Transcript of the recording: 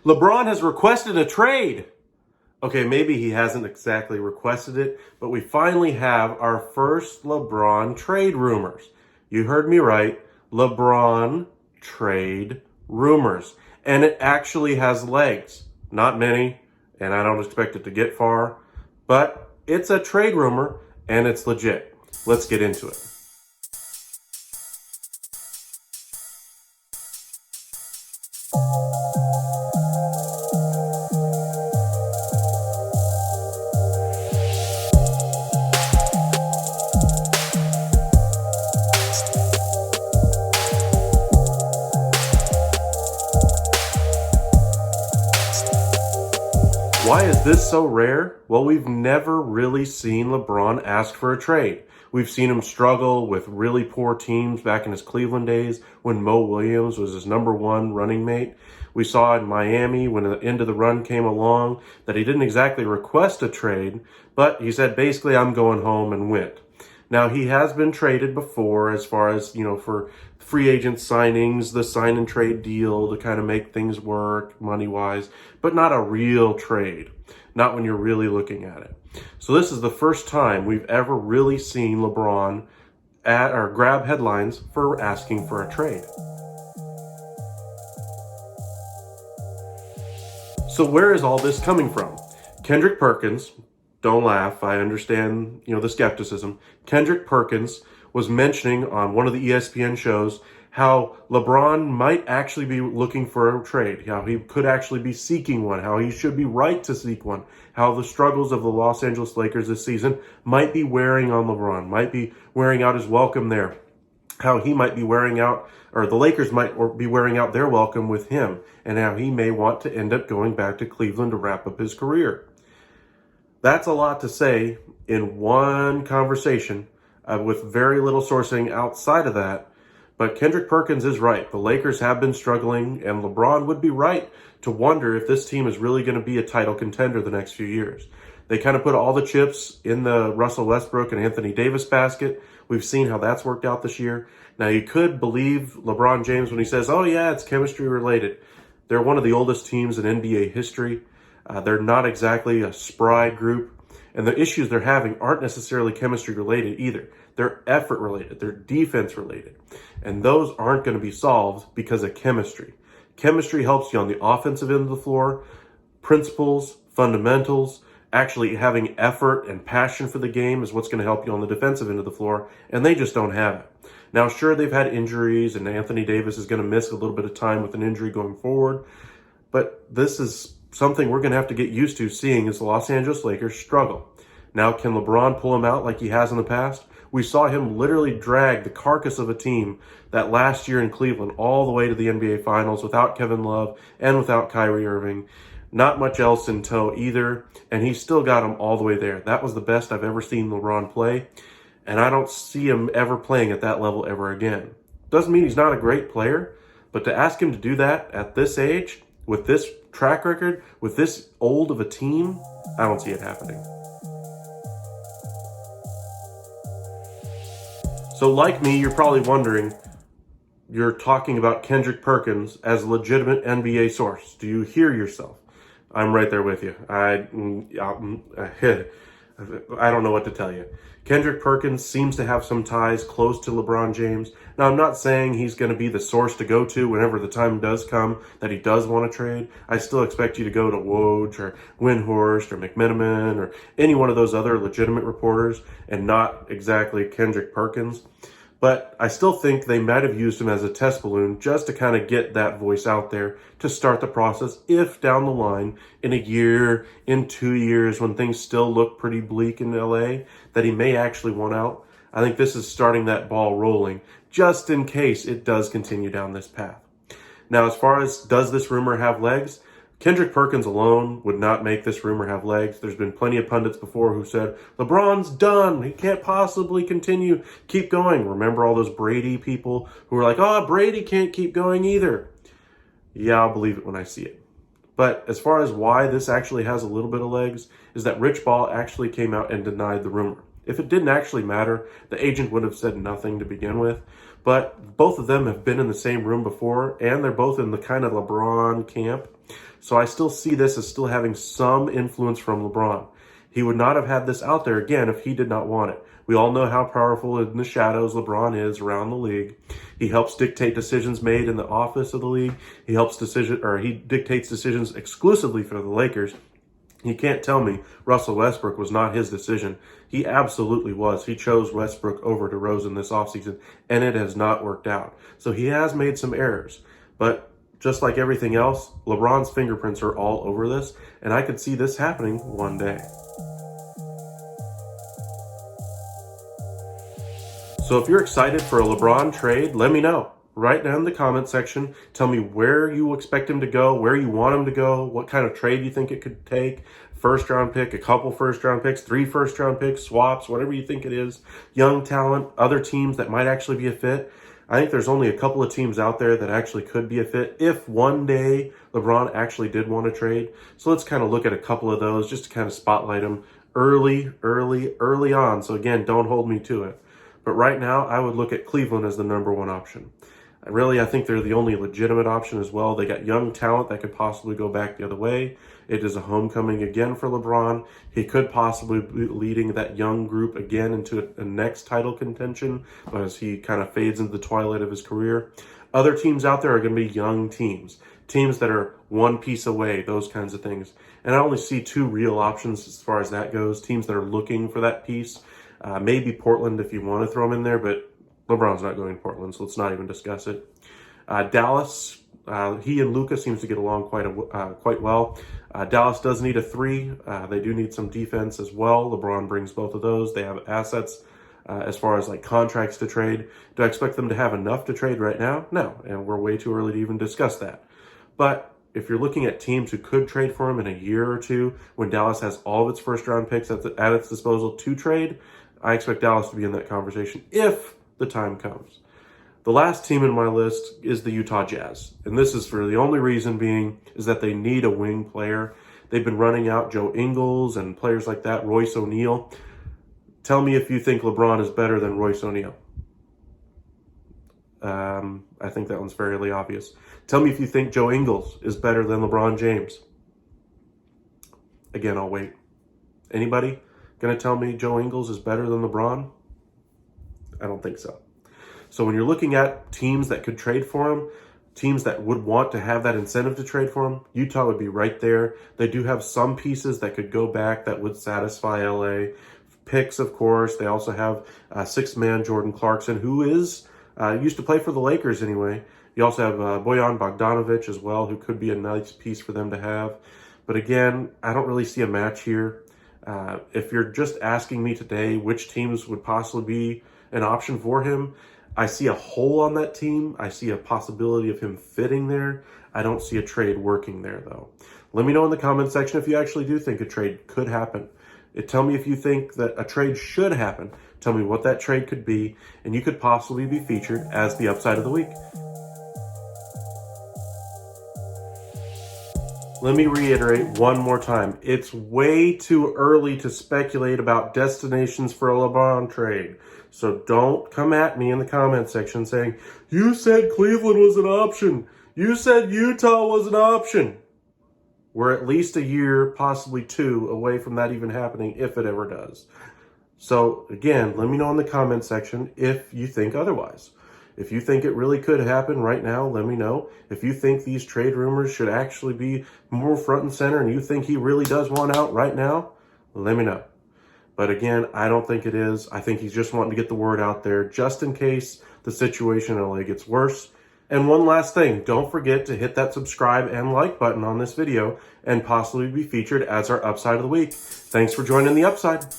LeBron has requested a trade. Okay, maybe he hasn't exactly requested it, but we finally have our first LeBron trade rumors. You heard me right. LeBron trade rumors. And it actually has legs. Not many, and I don't expect it to get far, but it's a trade rumor and it's legit. Let's get into it. Why is this so rare? Well, we've never really seen LeBron ask for a trade. We've seen him struggle with really poor teams back in his Cleveland days when Mo Williams was his number one running mate. We saw in Miami when the end of the run came along that he didn't exactly request a trade, but he said, basically, I'm going home and went. Now, he has been traded before as far as, for free agent signings, the sign and trade deal to kind of make things work money-wise, but not a real trade, not when you're really looking at it. So this is the first time we've ever really seen LeBron grab headlines for asking for a trade. So where is all this coming from? Kendrick Perkins, don't laugh, I understand, the skepticism. Kendrick Perkins was mentioning on one of the ESPN shows how LeBron might actually be looking for a trade, how he could actually be seeking one, how he should be right to seek one, how the struggles of the Los Angeles Lakers this season might be wearing on LeBron, might be wearing out his welcome there, how he might be wearing out, or the Lakers might be wearing out their welcome with him, and how he may want to end up going back to Cleveland to wrap up his career. That's a lot to say in one conversation with very little sourcing outside of that. But Kendrick Perkins is right. The Lakers have been struggling, and LeBron would be right to wonder if this team is really going to be a title contender the next few years. They kind of put all the chips in the Russell Westbrook and Anthony Davis basket. We've seen how that's worked out this year. Now, you could believe LeBron James when he says, oh, yeah, it's chemistry related. They're one of the oldest teams in NBA history. They're not exactly a spry group. And the issues they're having aren't necessarily chemistry related either. They're effort related. They're defense related. And those aren't going to be solved because of chemistry. Chemistry helps you on the offensive end of the floor. Principles, fundamentals, actually having effort and passion for the game is what's going to help you on the defensive end of the floor. And they just don't have it. Now, sure, they've had injuries, and Anthony Davis is going to miss a little bit of time with an injury going forward. But this is something we're going to have to get used to seeing as the Los Angeles Lakers struggle. Now, can LeBron pull him out like he has in the past? We saw him literally drag the carcass of a team that last year in Cleveland all the way to the NBA Finals without Kevin Love and without Kyrie Irving. Not much else in tow either, and he still got him all the way there. That was the best I've ever seen LeBron play, and I don't see him ever playing at that level ever again. Doesn't mean he's not a great player, but to ask him to do that at this age, with this track record, with this old of a team, I don't see it happening. So like me, you're probably wondering, you're talking about Kendrick Perkins as a legitimate NBA source. Do you hear yourself? I'm right there with you. I don't know what to tell you. Kendrick Perkins seems to have some ties close to LeBron James. Now, I'm not saying he's going to be the source to go to whenever the time does come that he does want to trade. I still expect you to go to Woj or Windhorst or McMenamin or any one of those other legitimate reporters and not exactly Kendrick Perkins. But I still think they might have used him as a test balloon just to kind of get that voice out there to start the process if down the line, in a year, in 2 years, when things still look pretty bleak in LA, that he may actually want out. I think this is starting that ball rolling just in case it does continue down this path. Now, as far as does this rumor have legs, Kendrick Perkins alone would not make this rumor have legs. There's been plenty of pundits before who said, LeBron's done. He can't possibly continue. Keep going. Remember all those Brady people who were like, oh, Brady can't keep going either. Yeah, I'll believe it when I see it. But as far as why this actually has a little bit of legs is that Rich Ball actually came out and denied the rumor. If it didn't actually matter, the agent would have said nothing to begin with. but both of them have been in the same room before, and they're both in the kind of LeBron camp. So I still see this as still having some influence from LeBron. He would not have had this out there again if he did not want it. We all know how powerful in the shadows LeBron is around the league. He helps dictate decisions made in the office of the league. He dictates decisions exclusively for the Lakers. You can't tell me Russell Westbrook was not his decision. He absolutely was. He chose Westbrook over DeRozan this offseason, and it has not worked out. So he has made some errors. But just like everything else, LeBron's fingerprints are all over this, and I could see this happening one day. So if you're excited for a LeBron trade, let me know. Write down in the comment section. Tell me where you expect him to go, where you want him to go, what kind of trade you think it could take. First round pick, a couple first round picks, 3 first round picks, swaps, whatever you think it is. Young talent, other teams that might actually be a fit. I think there's only a couple of teams out there that actually could be a fit if one day LeBron actually did want to trade. So let's kind of look at a couple of those just to kind of spotlight them early on. So again, don't hold me to it. But right now, I would look at Cleveland as the number one option. Really, I think they're the only legitimate option as well. They got young talent that could possibly go back the other way. It is a homecoming again for LeBron. He could possibly be leading that young group again into a next title contention as he kind of fades into the twilight of his career. Other teams out there are going to be young teams that are one piece away, those kinds of things. And I only see 2 real options as far as that goes, teams that are looking for that piece. Maybe Portland if you want to throw them in there, but LeBron's not going to Portland, so let's not even discuss it. Dallas, he and Luka seems to get along quite well. Dallas does need a 3. They do need some defense as well. LeBron brings both of those. They have assets as far as like contracts to trade. Do I expect them to have enough to trade right now? No, and we're way too early to even discuss that. But if you're looking at teams who could trade for him in a year or 2, when Dallas has all of its first-round picks at its disposal to trade, I expect Dallas to be in that conversation if the time comes. The last team in my list is the Utah Jazz. And this is for the only reason being is that they need a wing player. They've been running out Joe Ingles and players like that, Royce O'Neal. Tell me if you think LeBron is better than Royce O'Neal. I think that one's fairly obvious. Tell me if you think Joe Ingles is better than LeBron James. Again, I'll wait. Anybody going to tell me Joe Ingles is better than LeBron? I don't think so. So when you're looking at teams that could trade for him, teams that would want to have that incentive to trade for him, Utah would be right there. They do have some pieces that could go back that would satisfy LA. Picks, of course. They also have 6-man Jordan Clarkson, who is used to play for the Lakers anyway. You also have Bojan Bogdanovic as well, who could be a nice piece for them to have. But again, I don't really see a match here. If you're just asking me today which teams would possibly be an option for him, I see a hole on that team. I see a possibility of him fitting there. I don't see a trade working there, though. Let me know in the comment section if you actually do think a trade could happen. Tell me if you think that a trade should happen. Tell me what that trade could be, and you could possibly be featured as the upside of the week. Let me reiterate one more time. It's way too early to speculate about destinations for a LeBron trade. So don't come at me in the comment section saying, you said Cleveland was an option. You said Utah was an option. We're at least a year, possibly 2, away from that even happening, if it ever does. So again, let me know in the comment section if you think otherwise. If you think it really could happen right now, let me know. If you think these trade rumors should actually be more front and center and you think he really does want out right now, let me know. But again, I don't think it is. I think he's just wanting to get the word out there just in case the situation in LA gets worse. And one last thing, don't forget to hit that subscribe and like button on this video and possibly be featured as our upside of the week. Thanks for joining the upside.